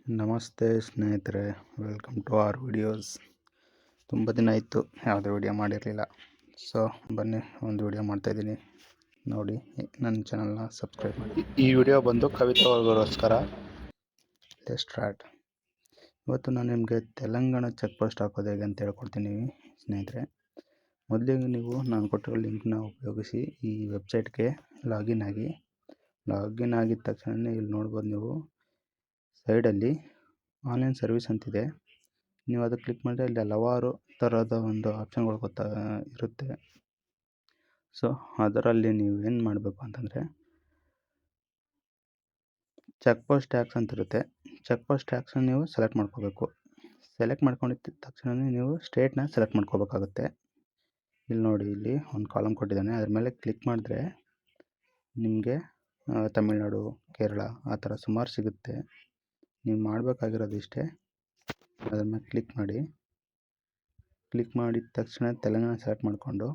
ನಮಸ್ತೆ ಸ್ನೇಹಿತರೆ, welcome to our videos. ತುಂಬ ದಿನ ಆಯಿತು ಯಾವುದೇ ವಿಡಿಯೋ ಮಾಡಿರಲಿಲ್ಲ. ಸೊ ಬನ್ನಿ, ಒಂದು ವಿಡಿಯೋ ಮಾಡ್ತಾಯಿದ್ದೀನಿ ನೋಡಿ. ನನ್ನ ಚಾನಲ್ನ ಸಬ್ಸ್ಕ್ರೈಬ್ ಮಾಡಿ. ಈ ವಿಡಿಯೋ ಬಂದು ಕವಿತಾ ಅವ್ರಿಗೋಸ್ಕರ. ಸ್ಟಾರ್ಟ್. ಇವತ್ತು ನಾನು ನಿಮಗೆ ತೆಲಂಗಾಣ ಚೆಕ್ ಪೋಸ್ಟ್ ಹಾಕೋದು ಹೇಗೆ ಅಂತ ಹೇಳ್ಕೊಡ್ತೀನಿ ಸ್ನೇಹಿತರೆ. ಮೊದಲಿಗೆ ನೀವು ನಾನು ಕೊಟ್ಟಿರೋ ಲಿಂಕ್ನ ಉಪಯೋಗಿಸಿ ಈ ವೆಬ್ಸೈಟ್ಗೆ ಲಾಗಿನ್ ಆಗಿ. ಲಾಗಿನ್ ಆಗಿದ ತಕ್ಷಣ ಇಲ್ಲಿ ನೋಡ್ಬೋದು, ನೀವು ಸೈಡಲ್ಲಿ ಆನ್ಲೈನ್ ಸರ್ವಿಸ್ ಅಂತಿದೆ. ನೀವು ಅದು ಕ್ಲಿಕ್ ಮಾಡಿದ್ರೆ ಇಲ್ಲಿ ಹಲವಾರು ಥರದ ಒಂದು ಆಪ್ಷನ್ಗಳು ಇರುತ್ತೆ. ಸೊ ಅದರಲ್ಲಿ ನೀವು ಏನು ಮಾಡಬೇಕು ಅಂತಂದರೆ, ಚೆಕ್ ಪೋಸ್ಟ್ ಟ್ಯಾಕ್ಸ್ ಅಂತ ಇರುತ್ತೆ. ಚೆಕ್ ಪೋಸ್ಟ್ ಟ್ಯಾಕ್ಸನ್ನು ನೀವು ಸೆಲೆಕ್ಟ್ ಮಾಡ್ಕೋಬೇಕು. ಸೆಲೆಕ್ಟ್ ಮಾಡ್ಕೊಂಡಿದ್ದ ತಕ್ಷಣ ನೀವು ಸ್ಟೇಟ್ನ ಸೆಲೆಕ್ಟ್ ಮಾಡ್ಕೋಬೇಕಾಗುತ್ತೆ. ಇಲ್ಲಿ ನೋಡಿ, ಇಲ್ಲಿ ಒಂದು ಕಾಲಮ್ ಕೊಟ್ಟಿದ್ದಾನೆ, ಅದ್ರ ಮೇಲೆ ಕ್ಲಿಕ್ ಮಾಡಿದ್ರೆ ನಿಮಗೆ ತಮಿಳ್ನಾಡು, ಕೇರಳ ಆ ಥರ ಸುಮಾರು ಸಿಗುತ್ತೆ. ನೀವು ಮಾಡಬೇಕಾಗಿರೋದು ಇಷ್ಟೇ, ಅದರ ಮೇಲೆ ಕ್ಲಿಕ್ ಮಾಡಿ. ಕ್ಲಿಕ್ ಮಾಡಿದ ತಕ್ಷಣ ತೆಲಂಗಾಣ ಸೆಲೆಕ್ಟ್ ಮಾಡಿಕೊಂಡು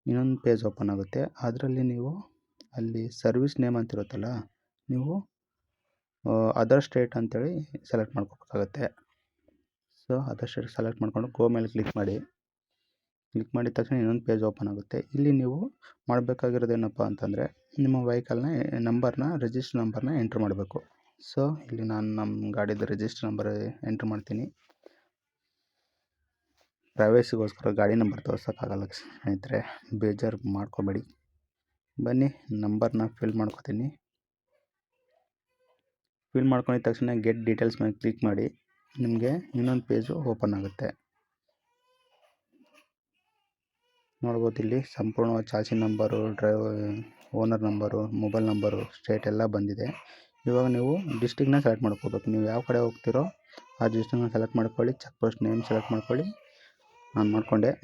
ಇನ್ನೊಂದು ಪೇಜ್ ಓಪನ್ ಆಗುತ್ತೆ. ಅದರಲ್ಲಿ ನೀವು ಅಲ್ಲಿ ಸರ್ವಿಸ್ ನೇಮ್ ಅಂತಿರುತ್ತಲ್ಲ, ನೀವು ಅದರ್ ಸ್ಟೇಟ್ ಅಂತೇಳಿ ಸೆಲೆಕ್ಟ್ ಮಾಡ್ಕೋಬೇಕಾಗತ್ತೆ. ಸೊ ಅದರ್ ಸ್ಟೇಟ್ ಸೆಲೆಕ್ಟ್ ಮಾಡಿಕೊಂಡು ಗೋ ಮೇಲೆ ಕ್ಲಿಕ್ ಮಾಡಿ. ಕ್ಲಿಕ್ ಮಾಡಿದ ತಕ್ಷಣ ಇನ್ನೊಂದು ಪೇಜ್ ಓಪನ್ ಆಗುತ್ತೆ. ಇಲ್ಲಿ ನೀವು ಮಾಡಬೇಕಾಗಿರೋದು ಏನಪ್ಪ ಅಂತಂದರೆ, ನಿಮ್ಮ ವೆಹಿಕಲ್ನ ನಂಬರ್ನ, ರಿಜಿಸ್ಟರ್ ನಂಬರ್ನ ಎಂಟ್ರ್ ಮಾಡಬೇಕು. ಸೊ ಇಲ್ಲಿ ನಾನು ನಮ್ಮ ಗಾಡಿದು ರಿಜಿಸ್ಟರ್ ನಂಬರ್ ಎಂಟ್ರ್ ಮಾಡ್ತೀನಿ. ಪ್ರೈವೇಸಿಗೋಸ್ಕರ ಗಾಡಿ ನಂಬರ್ ತೋರ್ಸೋಕ್ಕಾಗಲ್ಲ ಸ್ನೇಹಿತರೆ, ಬೇಜಾರು ಮಾಡ್ಕೋಬೇಡಿ. ಬನ್ನಿ, ನಂಬರ್ನ ಫಿಲ್ ಮಾಡ್ಕೋತೀನಿ. ಫಿಲ್ ಮಾಡ್ಕೊಂಡಿದ ತಕ್ಷಣ ಗೆಟ್ ಡೀಟೇಲ್ಸ್ ಮೇಲೆ ಕ್ಲಿಕ್ ಮಾಡಿ. ನಿಮಗೆ ಇನ್ನೊಂದು ಪೇಜು ಓಪನ್ ಆಗುತ್ತೆ. ನೋಡ್ಬೋದು, ಇಲ್ಲಿ ಸಂಪೂರ್ಣವಾದ chassis number, owner number, mobile number, state ಎಲ್ಲ ಬಂದಿದೆ. ಇವಾಗ ನೀವು ಡಿಸ್ಟಿಕ್ನ ಸೆಲೆಕ್ಟ್ ಮಾಡ್ಕೋಬೇಕು. ನೀವು ಯಾವ ಕಡೆ ಹೋಗ್ತಿರೋ ಆ ಡಿಸ್ಟಿಕ್ನ ಸೆಲೆಕ್ಟ್ ಮಾಡ್ಕೊಳ್ಳಿ. ಚೆಕ್ ಪೋಸ್ಟ್ ನೇಮ್ ಸೆಲೆಕ್ಟ್ ಮಾಡ್ಕೊಳ್ಳಿ. ನಾನು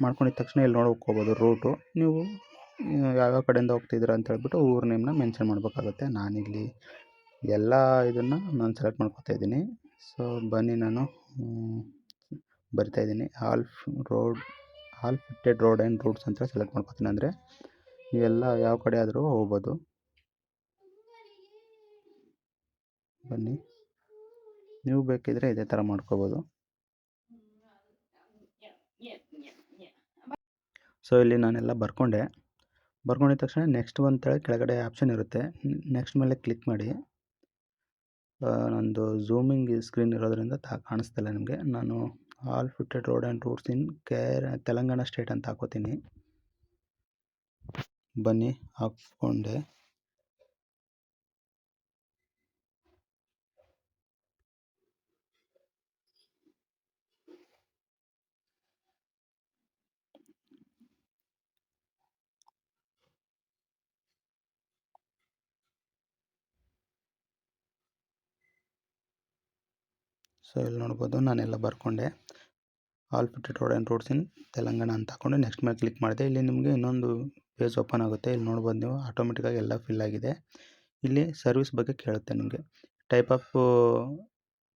ಮಾಡ್ಕೊಂಡಿದ್ದ ತಕ್ಷಣ ಇಲ್ಲಿ ಹೋಗ್ಬೋದು ರೂಟು. ನೀವು ಯಾವ್ಯಾವ ಕಡೆಯಿಂದ ಹೋಗ್ತಿದ್ದೀರಾ ಅಂತ ಹೇಳ್ಬಿಟ್ಟು ಊರ ನೇಮ್ನ ಮೆನ್ಷನ್ ಮಾಡಬೇಕಾಗುತ್ತೆ. ನಾನಿಲ್ಲಿ ಎಲ್ಲ ಇದನ್ನು ನಾನು ಸೆಲೆಕ್ಟ್ ಮಾಡ್ಕೊತಾ ಇದ್ದೀನಿ. ಸೊ ಬನ್ನಿ, ನಾನು ಬರಿತಾಯಿದ್ದೀನಿ all fitted road and routes ಅಂತ ಸೆಲೆಕ್ಟ್ ಮಾಡ್ಕೊತೀನಿ. ಅಂದರೆ ಇವೆಲ್ಲ ಯಾವ ಕಡೆ ಆದರೂ ಹೋಗ್ಬೋದು. ಬನ್ನಿ, ನೀವು ಬೇಕಿದ್ರೆ ಇದೇ ಥರ ಮಾಡ್ಕೋಬೋದು. ಸೊ ಇಲ್ಲಿ ನಾನೆಲ್ಲ ಬರ್ಕೊಂಡಿದ್ದ ತಕ್ಷಣ ನೆಕ್ಸ್ಟ್ ಅಂತೇಳಿ ಕೆಳಗಡೆ ಆಪ್ಷನ್ ಇರುತ್ತೆ. ನೆಕ್ಸ್ಟ್ ಮೇಲೆ ಕ್ಲಿಕ್ ಮಾಡಿ. ನಂದು ಝೂಮಿಂಗ್ ಸ್ಕ್ರೀನ್ ಇರೋದ್ರಿಂದ ಕಾಣಿಸ್ತಿಲ್ಲ ನಿಮಗೆ. ನಾನು all fitted road and routes in Telangana state ಅಂತ ಹಾಕೋತೀನಿ. ಬನ್ನಿ, ಹಾಕ್ಕೊಂಡೆ. ಸೊ ಇಲ್ಲಿ ನೋಡ್ಬೋದು, ನಾನೆಲ್ಲ ಬರ್ಕೊಂಡೆ. All fitted road and routes in Telangana ಅಂತ ಹಾಕ್ಕೊಂಡು ನೆಕ್ಸ್ಟ್ ಮೇಲೆ ಕ್ಲಿಕ್ ಮಾಡಿದೆ. ಇಲ್ಲಿ ನಿಮಗೆ ಇನ್ನೊಂದು ಪೇಜ್ ಓಪನ್ ಆಗುತ್ತೆ. ಇಲ್ಲಿ ನೋಡ್ಬೋದು, ನೀವು ಆಟೋಮೆಟಿಕ್ಕಾಗಿ ಎಲ್ಲ ಫಿಲ್ ಆಗಿದೆ. ಇಲ್ಲಿ ಸರ್ವಿಸ್ ಬಗ್ಗೆ ಕೇಳುತ್ತೆ ನಿಮಗೆ. ಟೈಪ್ ಆಫ್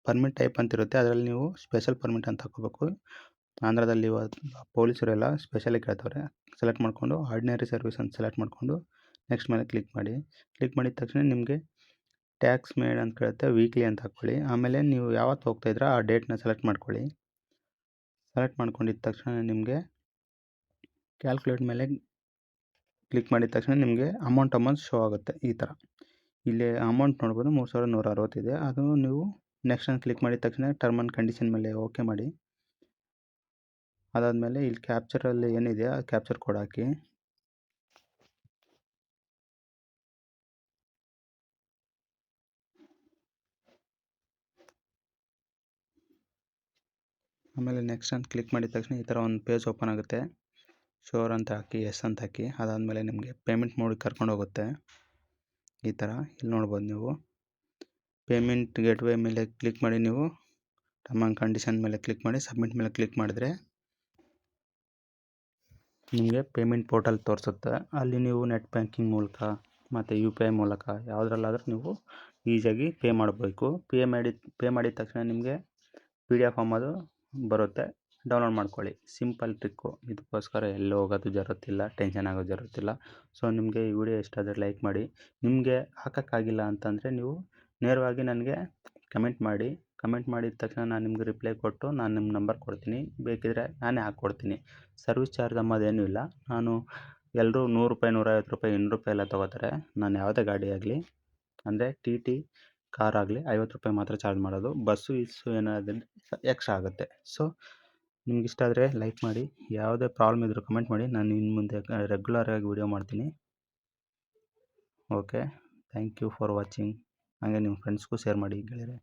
ಪರ್ಮಿಟ್ ಟೈಪ್ ಅಂತಿರುತ್ತೆ, ಅದರಲ್ಲಿ ನೀವು ಸ್ಪೆಷಲ್ ಪರ್ಮಿಟ್ ಅಂತ ಹಾಕೋಬೇಕು. ಆಂಧ್ರದಲ್ಲಿ ಪೊಲೀಸರೆಲ್ಲ ಸ್ಪೆಷಲಿ ಕೇಳ್ತವ್ರೆ. ಸೆಲೆಕ್ಟ್ ಮಾಡಿಕೊಂಡು ಆರ್ಡಿನರಿ ಸರ್ವಿಸ್ ಅಂತ ಸೆಲೆಕ್ಟ್ ಮಾಡಿಕೊಂಡು ನೆಕ್ಸ್ಟ್ ಮೇಲೆ ಕ್ಲಿಕ್ ಮಾಡಿ. ಕ್ಲಿಕ್ ಮಾಡಿದ ತಕ್ಷಣ ನಿಮಗೆ ಟ್ಯಾಕ್ಸ್ ಮೇಡ್ ಅಂತ ಕೇಳುತ್ತೆ, ವೀಕ್ಲಿ ಅಂತ ಹಾಕ್ಕೊಳ್ಳಿ. ಆಮೇಲೆ ನೀವು ಯಾವತ್ತು ಹೋಗ್ತಾಯಿದ್ರೆ ಆ ಡೇಟ್ನ ಸೆಲೆಕ್ಟ್ ಮಾಡ್ಕೊಳ್ಳಿ. ಸೆಲೆಕ್ಟ್ ಮಾಡ್ಕೊಂಡಿದ್ದ ತಕ್ಷಣ ನಿಮಗೆ ಕ್ಯಾಲ್ಕುಲೇಟ್ ಮೇಲೆ ಕ್ಲಿಕ್ ಮಾಡಿದ ತಕ್ಷಣ ನಿಮಗೆ ಅಮೌಂಟ್ ಶೋ ಆಗುತ್ತೆ ಈ ಥರ. ಇಲ್ಲಿ ಅಮೌಂಟ್ ನೋಡ್ಬೋದು, 3160 ಇದೆ. ಅದು ನೀವು ನೆಕ್ಸ್ಟ್ ಅಂತ ಕ್ಲಿಕ್ ಮಾಡಿದ ತಕ್ಷಣ ಟರ್ಮ್ ಆ್ಯಂಡ್ ಕಂಡೀಷನ್ ಮೇಲೆ ಓಕೆ ಮಾಡಿ. ಅದಾದಮೇಲೆ ಇಲ್ಲಿ ಕ್ಯಾಪ್ಚರಲ್ಲಿ ಏನಿದೆ ಆ ಕ್ಯಾಪ್ಚರ್ ಕೋಡ್ ಹಾಕಿ. ಆಮೇಲೆ ನೆಕ್ಸ್ಟ್ ಅಂತ ಕ್ಲಿಕ್ ಮಾಡಿದ ತಕ್ಷಣ ಈ ಥರ ಒಂದು ಪೇಜ್ ಓಪನ್ ಆಗುತ್ತೆ. ಶೋರ್ ಅಂತ ಹಾಕಿ, ಎಸ್ ಅಂತ ಹಾಕಿ. ಅದಾದಮೇಲೆ ನಿಮಗೆ ಪೇಮೆಂಟ್ ಮೋಡಿಗೆ ಕರ್ಕೊಂಡು ಹೋಗುತ್ತೆ ಈ ಥರ. ಇಲ್ಲಿ ನೋಡ್ಬೋದು, ನೀವು ಪೇಮೆಂಟ್ ಗೇಟ್ವೇ ಮೇಲೆ ಕ್ಲಿಕ್ ಮಾಡಿ, ನೀವು ಟರ್ಮ್ ಆ್ಯಂಡ್ ಕಂಡೀಷನ್ ಮೇಲೆ ಕ್ಲಿಕ್ ಮಾಡಿ, ಸಬ್ಮಿಟ್ ಮೇಲೆ ಕ್ಲಿಕ್ ಮಾಡಿದ್ರೆ ನಿಮಗೆ ಪೇಮೆಂಟ್ ಪೋರ್ಟಲ್ ತೋರಿಸುತ್ತೆ. ಅಲ್ಲಿ ನೀವು ನೆಟ್ ಬ್ಯಾಂಕಿಂಗ್ ಮೂಲಕ ಮತ್ತು UPI ಮೂಲಕ ಯಾವುದ್ರಲ್ಲಾದರೂ ನೀವು ಈಸಿಯಾಗಿ ಪೇ ಮಾಡಬೇಕು. ಪೇ ಮಾಡಿದ ತಕ್ಷಣ ನಿಮಗೆ PDF ಫಾರ್ಮ್ ಅದು ಬರುತ್ತೆ, ಡೌನ್ಲೋಡ್ ಮಾಡ್ಕೊಳ್ಳಿ. Simple trick. ಇದಕ್ಕೋಸ್ಕರ ಎಲ್ಲೂ ಹೋಗೋದು ಜರುತ್ತಿಲ್ಲ, ಟೆನ್ಷನ್ ಆಗೋದು ಜರುತ್ತಿಲ್ಲ. ಸೊ ನಿಮಗೆ ಈ ವಿಡಿಯೋ ಇಷ್ಟ ಆದರೆ ಲೈಕ್ ಮಾಡಿ. ನಿಮಗೆ ಹಾಕೋಕ್ಕಾಗಿಲ್ಲ ಅಂತಂದರೆ ನೀವು ನೇರವಾಗಿ ನನಗೆ ಕಮೆಂಟ್ ಮಾಡಿ. ಕಮೆಂಟ್ ಮಾಡಿದ ತಕ್ಷಣ ನಾನು ನಿಮ್ಗೆ ರಿಪ್ಲೈ ಕೊಟ್ಟು ನಾನು ನಿಮ್ಮ ನಂಬರ್ ಕೊಡ್ತೀನಿ. ಬೇಕಿದ್ದರೆ ನಾನೇ ಹಾಕ್ಕೊಡ್ತೀನಿ. ಸರ್ವಿಸ್ ಚಾರ್ಜ್ ಅಂಬೋದೇನೂ ಇಲ್ಲ. ನಾನು ಎಲ್ಲರೂ ₹100, ₹150, ₹200 ಎಲ್ಲ ತೊಗೋತಾರೆ. ನಾನು ಯಾವುದೇ ಗಾಡಿ ಆಗಲಿ ಅಂದರೆ ಟಿ ಕಾರ್ ಆಗಲಿ ₹50 ಮಾತ್ರ ಚಾರ್ಜ್ ಮಾಡೋದು. ಬಸ್ಸು ಏನಾದರೂ ಎಕ್ಸ್ಟ್ರಾ ಆಗುತ್ತೆ. ಸೊ ನಿಮ್ಗೆ ಇಷ್ಟ ಆದರೆ ಲೈಕ್ ಮಾಡಿ. ಯಾವುದೇ ಪ್ರಾಬ್ಲಮ್ ಇದ್ದರೂ ಕಮೆಂಟ್ ಮಾಡಿ. ನಾನು ಇನ್ನು ಮುಂದೆ ರೆಗ್ಯುಲರಾಗಿ ವೀಡಿಯೋ ಮಾಡ್ತೀನಿ. Okay, thank you for watching. ಹಾಗೆ ನಿಮ್ಮ ಫ್ರೆಂಡ್ಸ್ಗೂ ಶೇರ್ ಮಾಡಿ ಗೆಳೆಯರೆ.